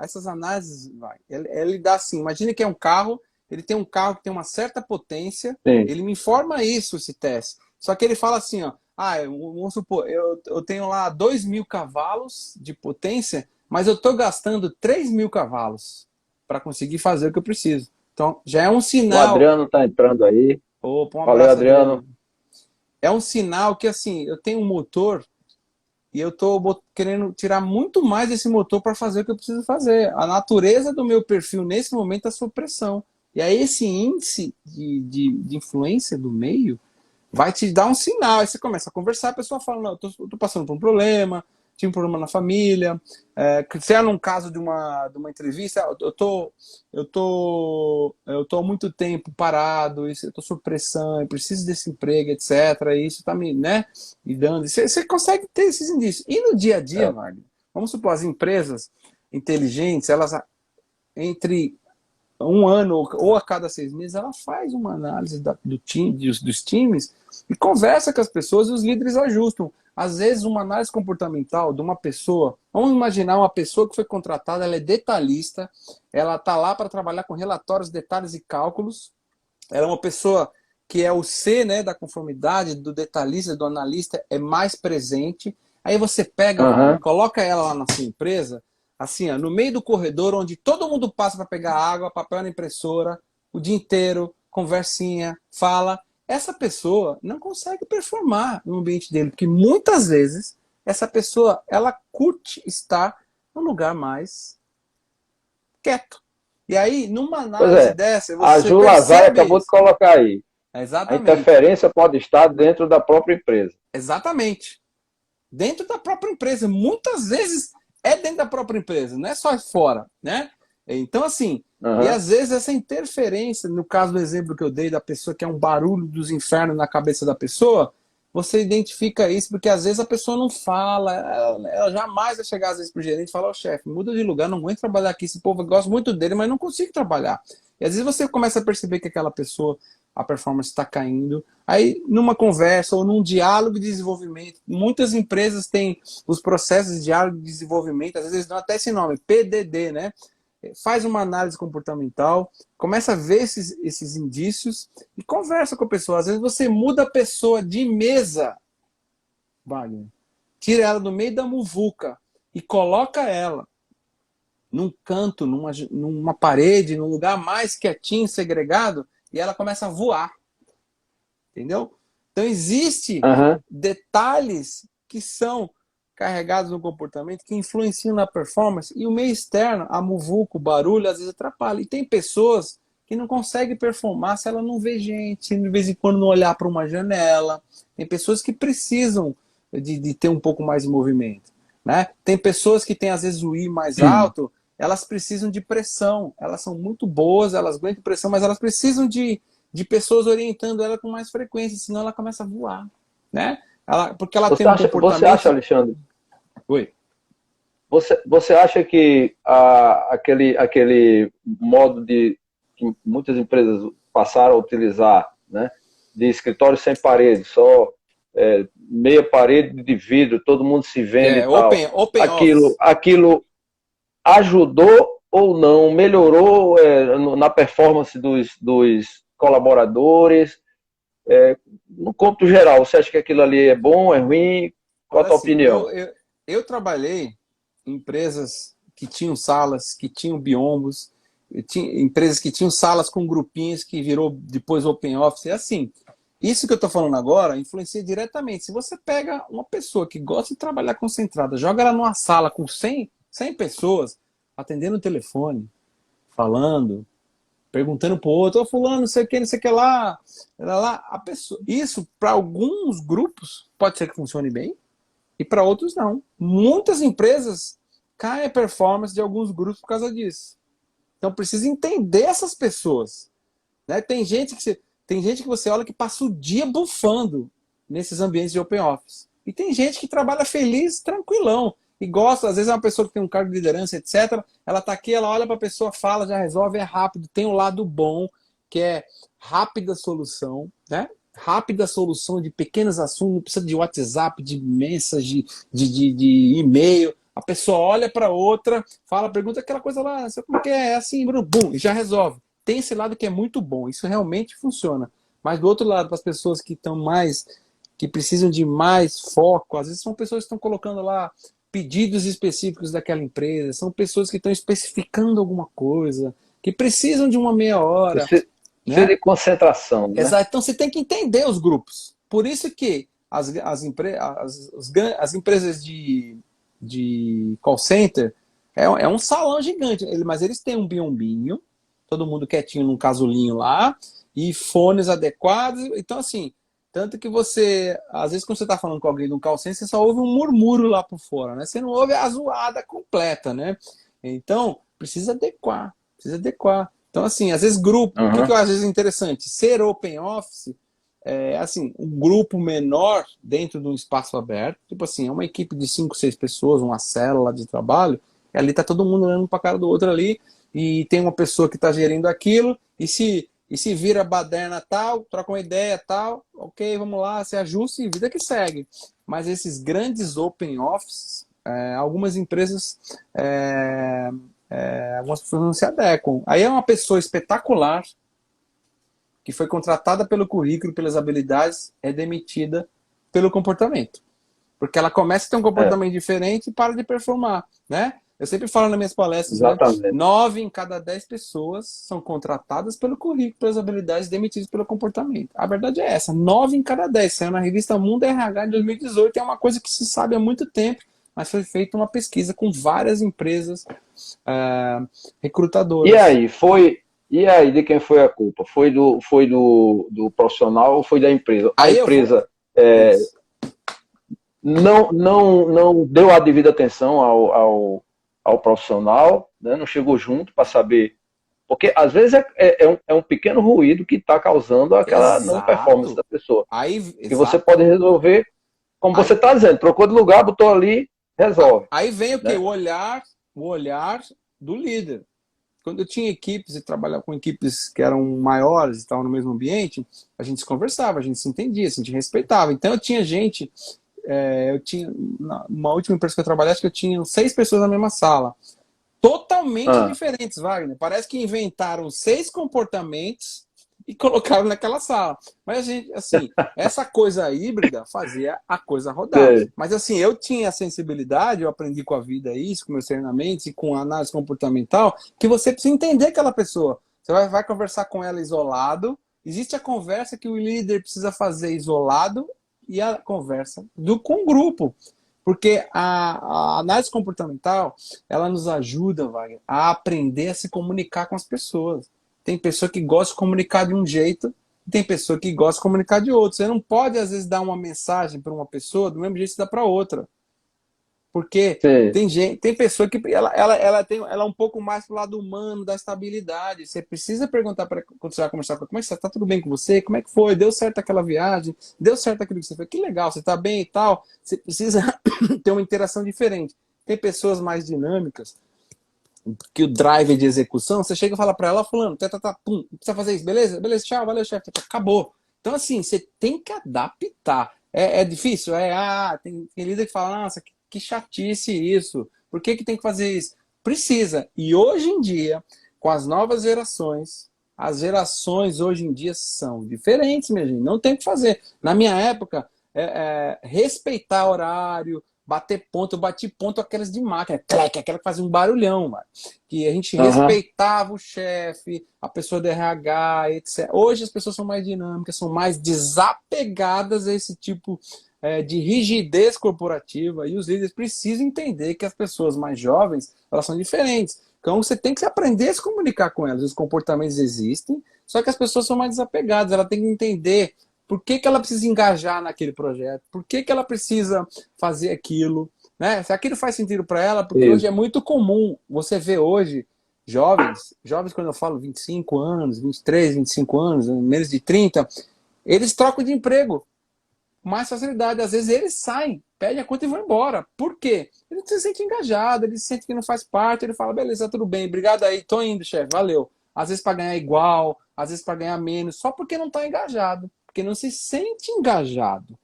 essas análises, ele dá assim, imagine que é um carro, ele tem um carro que tem uma certa potência, sim. ele me informa isso, esse teste. Só que ele fala assim, ó, vamos supor, eu tenho lá 2.000 cavalos de potência, mas eu estou gastando 3.000 cavalos para conseguir fazer o que eu preciso. Então, já é um O sinal. Adriano está entrando aí. Opa, um Valeu, abraço, Adriano. é um sinal que, assim, eu tenho um motor e eu estou querendo tirar muito mais desse motor para fazer o que eu preciso fazer. A natureza do meu perfil, nesse momento, é sob pressão. E aí, esse índice de influência do meio vai te dar um sinal. Aí você começa a conversar, a pessoa fala, não, eu tô passando por um problema, tive um problema na família. Se é num caso de uma entrevista, eu tô há muito tempo parado, eu tô sob pressão, eu preciso desse emprego, etc. E isso tá me dando. Você consegue ter esses indícios. E no dia a dia, É. Wagner, vamos supor, as empresas inteligentes, elas entre um ano ou a cada 6 meses, ela faz uma análise do time, dos times e conversa com as pessoas e os líderes ajustam. Às vezes, uma análise comportamental de uma pessoa, vamos imaginar uma pessoa que foi contratada, ela é detalhista, ela está lá para trabalhar com relatórios, detalhes e cálculos, ela é uma pessoa que é o C, né, da conformidade, do detalhista, do analista, é mais presente. Aí você pega, Wagner, Aham. coloca ela lá na sua empresa, assim, ó, no meio do corredor, onde todo mundo passa para pegar água, papel na impressora, o dia inteiro, conversinha, fala. Essa pessoa não consegue performar no ambiente dele, porque muitas vezes essa pessoa, ela curte estar num lugar mais quieto. E aí, numa Pois análise é. dessa, A você Ju Lazari percebe acabou de isso. colocar aí. A Exatamente. interferência pode estar dentro da própria empresa. Exatamente. Dentro da própria empresa. Muitas vezes é dentro da própria empresa, não é só fora, né? Então, assim, e Aham. às vezes essa interferência, no caso do exemplo que eu dei da pessoa que é um barulho dos infernos na cabeça da pessoa, você identifica isso, porque às vezes a pessoa não fala, ela jamais vai chegar às vezes pro gerente e falar, ô chefe, muda de lugar, não aguento trabalhar aqui, esse povo, eu gosto muito dele, mas não consigo trabalhar. E às vezes você começa a perceber que aquela pessoa, a performance está caindo. Aí, numa conversa ou num diálogo de desenvolvimento, muitas empresas têm os processos de diálogo de desenvolvimento, às vezes eles dão até esse nome, PDD, né? Faz uma análise comportamental, começa a ver esses indícios e conversa com a pessoa. Às vezes você muda a pessoa de mesa, Wagner, tira ela do meio da muvuca e coloca ela num canto, numa parede, num lugar mais quietinho, segregado, e ela começa a voar. Entendeu? Então, existe Aham. detalhes que são carregados no comportamento que influenciam na performance e o meio externo, a muvuca, o barulho, às vezes atrapalha. E tem pessoas que não conseguem performar se ela não vê gente, de vez em quando não olhar para uma janela. Tem pessoas que precisam de ter um pouco mais de movimento. Né? Tem pessoas que têm, às vezes, o I mais alto, elas precisam de pressão. Elas são muito boas, elas aguentam pressão, mas elas precisam de pessoas orientando ela com mais frequência, senão ela começa a voar. Né? Porque ela tem um Você acha, comportamento. Alexandre, Oi. você acha que aquele modo que muitas empresas passaram a utilizar, né, de escritório sem parede, só meia parede de vidro, todo mundo se Que vendo e é tal, open office. aquilo ajudou ou não, melhorou na performance dos colaboradores? No cômputo geral, você acha que aquilo ali é bom, é ruim? Qual a Olha tua assim, opinião? eu trabalhei em empresas que tinham salas, que tinham biombos, empresas que tinham salas com grupinhos que virou depois open office. É assim, isso que eu estou falando agora influencia diretamente. Se você pega uma pessoa que gosta de trabalhar concentrada, joga ela numa sala com 100 pessoas, atendendo o telefone, falando, perguntando pro outro, ô fulano, não sei o que, não sei o que lá, a pessoa, isso para alguns grupos pode ser que funcione bem, e para outros não. Muitas empresas caem a performance de alguns grupos por causa disso. Então precisa entender essas pessoas. Né? Tem gente que você olha que passa o dia bufando nesses ambientes de open office. E tem gente que trabalha feliz, tranquilão. E gosta, às vezes é uma pessoa que tem um cargo de liderança, etc. Ela está aqui, ela olha para a pessoa, fala, já resolve, é rápido. Tem um lado bom, que é rápida solução, né? Rápida solução de pequenos assuntos, não precisa de WhatsApp, de mensagem, de e-mail. A pessoa olha para outra, fala, pergunta aquela coisa lá, como que é assim, bum, e já resolve. Tem esse lado que é muito bom, isso realmente funciona. Mas do outro lado, para as pessoas que estão mais, que precisam de mais foco, às vezes são pessoas que estão colocando lá pedidos específicos daquela empresa, são pessoas que estão especificando alguma coisa, que precisam de uma meia hora, Precisa né? de concentração, né? Exato. Então você tem que entender os grupos. Por isso que as empresas de call center é um salão gigante, mas eles têm um biombinho, todo mundo quietinho num casulinho lá, e fones adequados. Então, assim, tanto que você, às vezes, quando você está falando com alguém no call center, você só ouve um murmúrio lá por fora, né? Você não ouve a zoada completa, né? Então, precisa adequar, precisa adequar. Então, assim, às vezes grupo, o que Uhum. eu às vezes é interessante? Ser open office, assim, um grupo menor dentro de um espaço aberto, tipo assim, é uma equipe de 5, 6 pessoas, uma célula de trabalho, e ali tá todo mundo olhando para a cara do outro ali, e tem uma pessoa que está gerindo aquilo, e se vira baderna tal, troca uma ideia tal, ok, vamos lá, se ajusta e vida que segue. Mas esses grandes open offices, algumas empresas, algumas pessoas não se adequam. Aí é uma pessoa espetacular, que foi contratada pelo currículo, pelas habilidades, é demitida pelo comportamento. Porque ela começa a ter um É, comportamento diferente e para de performar, né? Eu sempre falo nas minhas palestras, né? exatamente. 9 em cada 10 pessoas são contratadas pelo currículo, pelas habilidades, demitidas pelo comportamento. A verdade é essa, 9 em cada 10. Saiu na revista Mundo RH em 2018, é uma coisa que se sabe há muito tempo, mas foi feita uma pesquisa com várias empresas E recrutadoras. aí, e aí, de quem foi a culpa? Do profissional ou foi da empresa? A Aí eu vou... empresa Isso. não deu a devida atenção ao profissional, né? Não chegou junto para saber. Porque às vezes é um pequeno ruído que está causando aquela não performance Exato. da pessoa. Aí, Que você exato. pode resolver, como você Aí, está dizendo, trocou de lugar, botou ali, resolve. aí vem o quê? Né? O olhar do líder. Quando eu tinha equipes e trabalhava com equipes que eram maiores e estavam no mesmo ambiente, a gente se conversava, a gente se entendia, a gente respeitava. Então eu tinha gente, eu tinha, uma última empresa que eu trabalhei, acho que eu tinha 6 pessoas na mesma sala. Totalmente Ah, diferentes, Wagner. Parece que inventaram 6 comportamentos e colocaram naquela sala. Mas a gente, assim, essa coisa híbrida fazia a coisa rodar. sei. Mas assim, eu tinha a sensibilidade, eu aprendi com a vida isso, com meus treinamentos e com a análise comportamental, que você precisa entender aquela pessoa. Você vai conversar com ela isolado. Existe a conversa que o líder precisa fazer isolado e a conversa com o grupo. Porque a análise comportamental, ela nos ajuda, Wagner, a aprender a se comunicar com as pessoas. Tem pessoa que gosta de comunicar de um jeito, e tem pessoa que gosta de comunicar de outro. Você não pode, às vezes, dar uma mensagem para uma pessoa do mesmo jeito que você dá para outra. Porque Sei. tem pessoa que ela é um pouco mais pro lado humano, da estabilidade. Você precisa perguntar para quando você vai conversar com ela, como é que você está? Tudo bem com você? Como é que foi? Deu certo aquela viagem? Deu certo aquilo que você fez? Que legal, você está bem e tal. Você precisa ter uma interação diferente. Tem pessoas mais dinâmicas que o drive de execução, você chega e fala para ela, fulano, pum, precisa fazer isso, beleza? Beleza, tchau, valeu, chefe, acabou. Então, assim, você tem que adaptar. É difícil? Tem líder que fala, nossa, que chatice isso. Por que tem que fazer isso? Precisa. E hoje em dia, com as novas gerações, as gerações hoje em dia são diferentes, minha gente. Não tem o que fazer. Na minha época, respeitar horário, bater ponto, eu bati ponto aquelas de máquina, aquela que fazia um barulhão, mano. Que a gente Aham. respeitava o chefe, a pessoa do RH, etc. Hoje as pessoas são mais dinâmicas, são mais desapegadas a esse tipo de rigidez corporativa, e os líderes precisam entender que as pessoas mais jovens, elas são diferentes. Então você tem que aprender a se comunicar com elas. Os comportamentos existem, só que as pessoas são mais desapegadas, ela tem que entender por que ela precisa engajar naquele projeto, por que ela precisa fazer aquilo, né? Se aquilo faz sentido para ela, porque hoje é Isso. muito comum você ver hoje jovens quando eu falo 25 anos, 23, 25 anos, menos de 30, eles trocam de emprego com mais facilidade. Às vezes eles saem, pedem a conta e vão embora. Por quê? Ele se sente engajado, ele se sente que não faz parte, ele fala, beleza, tudo bem, obrigado aí, tô indo, chefe, valeu. Às vezes para ganhar igual, às vezes para ganhar menos, só porque não está engajado, porque não se sente engajado.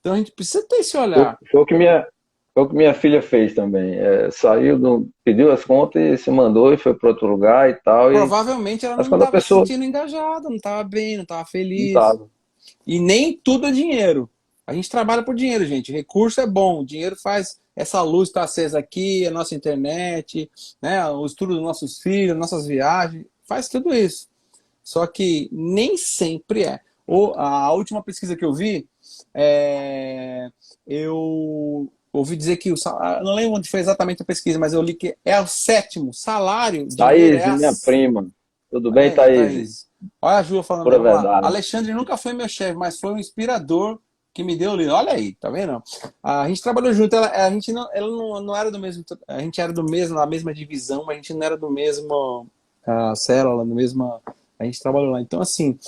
Então a gente precisa ter esse Foi, olhar. foi o que minha filha fez também. Saiu, pediu as contas e se mandou e foi para outro lugar e tal. Provavelmente ela Mas não quando a estava se pessoa sentindo engajada, não estava bem, não estava não feliz. estava. E nem tudo é dinheiro. A gente trabalha por dinheiro, gente. Recurso é bom, dinheiro essa luz está acesa aqui, a nossa internet, né, o estudo dos nossos filhos, nossas viagens, faz tudo isso. Só que nem sempre é. A última pesquisa que eu vi, eu ouvi dizer que não lembro onde foi exatamente a pesquisa, mas eu li que é o 7º salário de líder. Thaís, minha prima. Tudo bem, Aí, Thaís? Thaís. Olha a Ju falando, Pura vamos lá. verdade. Alexandre nunca foi meu chefe, mas foi um inspirador que me deu o livro. Olha aí, tá vendo? A gente trabalhou junto, a gente não era do mesmo, a gente era do mesmo, na mesma divisão, mas a gente não era do mesmo célula, no mesmo, a gente trabalhou lá. Então, assim,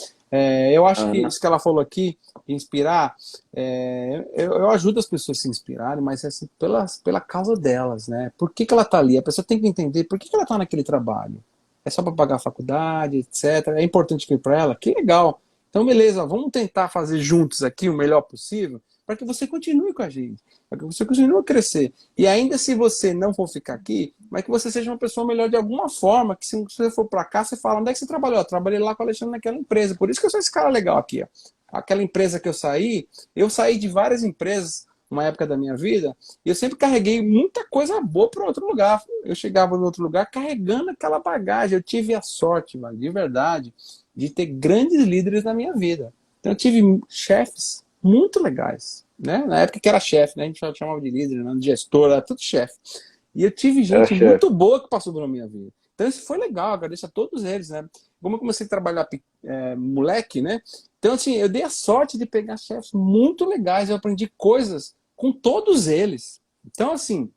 eu acho que isso que ela falou aqui, inspirar, eu ajudo as pessoas a se inspirarem, mas assim, pela causa delas, né? Por que ela tá ali? A pessoa tem que entender por que ela tá naquele trabalho. É só para pagar a faculdade, etc. É importante vir para ela? Que legal. Então, beleza, vamos tentar fazer juntos aqui o melhor possível para que você continue com a gente, para que você continue a crescer. E ainda se você não for ficar aqui, mas que você seja uma pessoa melhor de alguma forma, que se você for para cá, você fala, onde é que você trabalhou? Eu trabalhei lá com o Alexandre naquela empresa. Por isso que eu sou esse cara legal aqui. Ó. Aquela empresa que eu saí de várias empresas uma época da minha vida, e eu sempre carreguei muita coisa boa para outro lugar. Eu chegava no outro lugar carregando aquela bagagem. Eu tive a sorte, mano, de verdade, de ter grandes líderes na minha vida. Então eu tive chefes muito legais, né? Na época que era chefe, né? A gente chamava de líder, né? De gestor, era tudo chefe. E eu tive gente muito boa que passou pela minha vida. Então isso foi legal, agradeço a todos eles, né? Como eu comecei a trabalhar moleque, né? Então assim, eu dei a sorte de pegar chefes muito legais, eu aprendi coisas com todos eles. Então assim,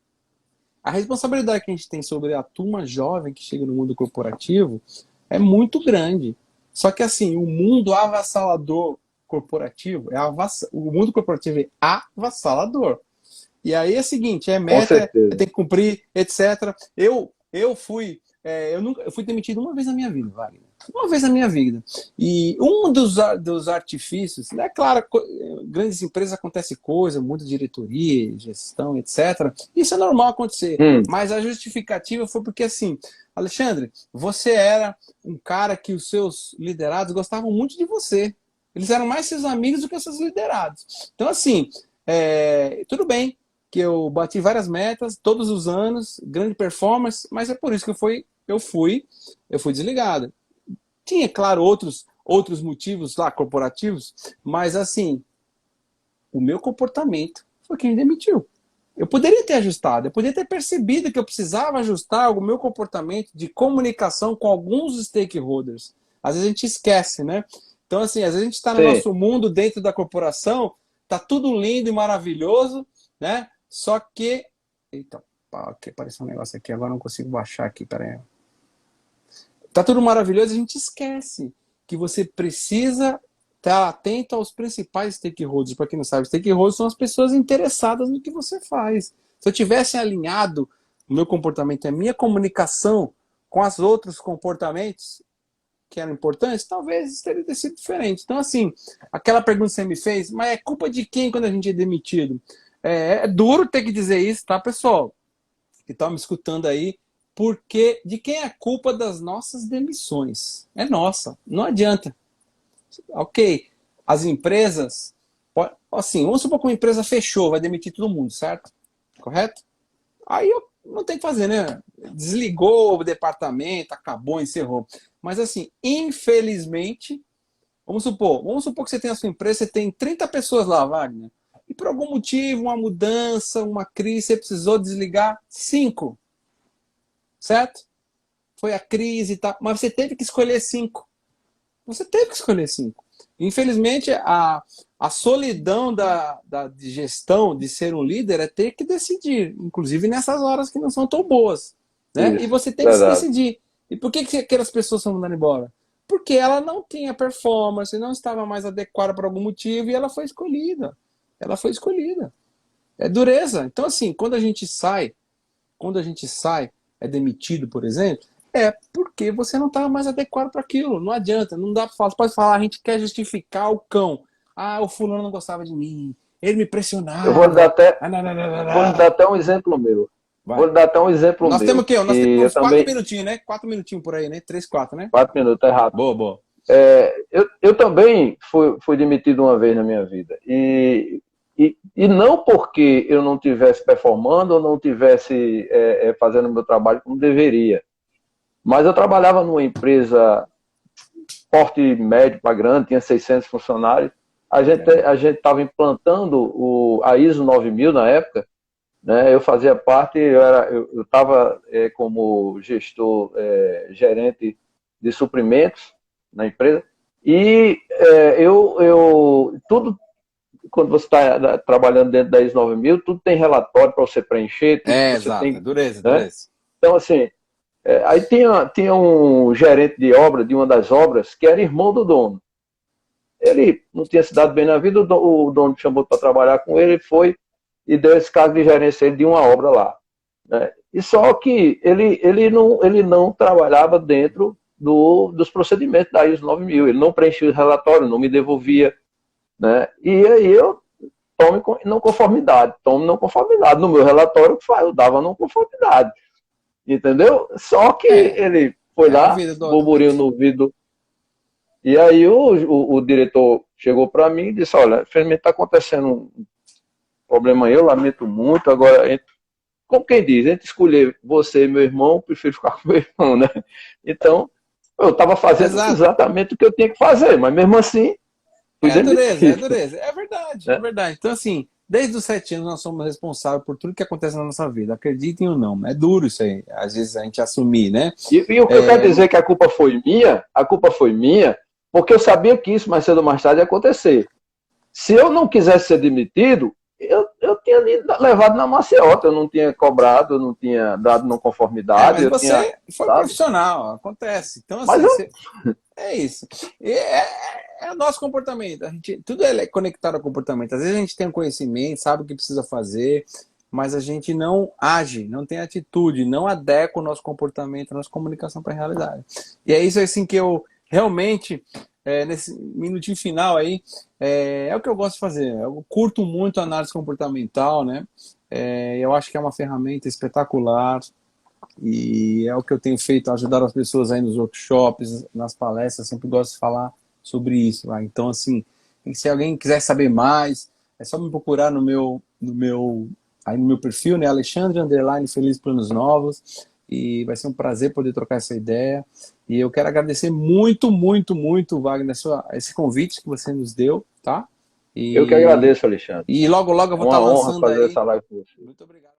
a responsabilidade que a gente tem sobre a turma jovem que chega no mundo corporativo é muito grande. Só que assim, o mundo avassalador corporativo, o mundo corporativo é avassalador. E aí é o seguinte, meta, tem que cumprir, etc. Eu fui demitido uma vez na minha vida, Wagner. Uma vez na minha vida. E um dos artifícios, é claro, grandes empresas acontece coisa, muita diretoria, gestão, etc. Isso é normal acontecer. Mas a justificativa foi porque assim, Alexandre, você era um cara que os seus liderados gostavam muito de você. Eles eram mais seus amigos do que os seus liderados. Então assim, tudo bem que eu bati várias metas todos os anos, grande performance, mas é por isso que eu fui desligado. Tinha, claro, outros motivos lá corporativos, mas assim, o meu comportamento foi quem me demitiu. Eu poderia ter ajustado, eu poderia ter percebido que eu precisava ajustar o meu comportamento de comunicação com alguns stakeholders. Às vezes a gente esquece, né? Então, assim, às vezes a gente está no nosso mundo dentro da corporação, tá tudo lindo e maravilhoso, né? Só que... Eita, apareceu um negócio aqui, agora não consigo baixar aqui, peraí. Tá tudo maravilhoso, a gente esquece que você precisa estar atento aos principais stakeholders. Para quem não sabe, stakeholders são as pessoas interessadas no que você faz. Se eu tivesse alinhado o meu comportamento, a minha comunicação com os outros comportamentos que eram importantes, talvez teria sido diferente. Então, assim, aquela pergunta que você me fez, mas é culpa de quem quando a gente é demitido? É duro ter que dizer isso, tá, pessoal? Que tá me escutando aí. Porque de quem é a culpa das nossas demissões? É nossa, não adianta. Ok, as empresas, assim, vamos supor que uma empresa fechou, vai demitir todo mundo, certo? Correto? Aí eu não tem que fazer, né? Desligou o departamento, acabou, encerrou. Mas assim, infelizmente, vamos supor que você tem a sua empresa, você tem 30 pessoas lá, Wagner, e por algum motivo, uma mudança, uma crise, você precisou desligar 5. Certo? Foi a crise e tal, mas você teve que escolher 5. Você teve que escolher 5. Infelizmente, a solidão de gestão, de ser um líder, é ter que decidir, inclusive nessas horas que não são tão boas. Né? Isso, e você tem que se decidir. E por que aquelas pessoas estão mandando embora? Porque ela não tinha performance, não estava mais adequada por algum motivo e ela foi escolhida. Ela foi escolhida. É dureza. Então, assim, quando a gente sai, é demitido, por exemplo, é porque você não estava mais adequado para aquilo. Não adianta, não dá para falar. Você pode falar, a gente quer justificar o cão. Ah, o fulano não gostava de mim, ele me pressionava. Eu vou lhe dar até um exemplo meu. Vai. Vou lhe dar até um exemplo Nós meu. Temos o quê? Nós temos uns 4 minutinhos, né? 4 minutinhos por aí, né? 3, 4, né? 4 minutos, é rápido. Boa, boa. Eu também fui demitido uma vez na minha vida. E e não porque eu não estivesse performando ou não estivesse fazendo o meu trabalho como deveria. Mas eu trabalhava numa empresa porte médio para grande, tinha 600 funcionários. A gente estava implantando a ISO 9000 na época, né? Eu fazia parte, eu estava como gestor, gerente de suprimentos na empresa, e tudo, quando você está trabalhando dentro da ISO 9000, tudo tem relatório para você preencher, tudo você Exato, tem, dureza, né? dureza. Então, assim, aí tinha um gerente de obra, de uma das obras, que era irmão do dono. Ele não tinha se dado bem na vida, o dono chamou para trabalhar com ele, foi e deu esse cargo de gerência de uma obra lá, né? E só que ele não trabalhava dentro dos procedimentos da ISO 9000, ele não preenchia o relatório, não me devolvia, né? E aí eu tomo não conformidade, no meu relatório eu dava não conformidade, entendeu? Só que ele foi lá, burburinho no ouvido. E aí o diretor chegou para mim e disse, olha, infelizmente está acontecendo um problema aí, eu lamento muito, agora, como quem diz, entre escolher você e meu irmão, eu prefiro ficar com meu irmão, né? Então, eu estava fazendo exatamente o que eu tinha que fazer, mas mesmo assim, fui demitido. Dureza. É verdade, é verdade. Então, assim, desde os 7 anos nós somos responsáveis por tudo que acontece na nossa vida, acreditem ou não. É duro isso aí, às vezes a gente assumir, né? E o que eu quero dizer que a culpa foi minha, porque eu sabia que isso mais cedo ou mais tarde ia acontecer. Se eu não quisesse ser demitido, eu tinha levado na maciota, eu não tinha cobrado, eu não tinha dado não conformidade. Mas você foi profissional, acontece. Então, assim, é isso. É o nosso comportamento. Tudo é conectado ao comportamento. Às vezes a gente tem um conhecimento, sabe o que precisa fazer, mas a gente não age, não tem atitude, não adequa o nosso comportamento, a nossa comunicação para a realidade. E é isso assim que eu realmente, nesse minutinho final aí, é o que eu gosto de fazer. Eu curto muito a análise comportamental, né? Eu acho que é uma ferramenta espetacular e é o que eu tenho feito, ajudar as pessoas aí nos workshops, nas palestras, sempre gosto de falar sobre isso. Tá? Então, assim, se alguém quiser saber mais, é só me procurar no meu perfil, né? Alexandre _ Feliz Planos Novos, e vai ser um prazer poder trocar essa ideia. E eu quero agradecer muito, muito, muito, Wagner, esse convite que você nos deu, tá? Eu que agradeço, Alexandre. E logo, logo eu vou estar lançando fazer aí. essa live com você. Muito obrigado.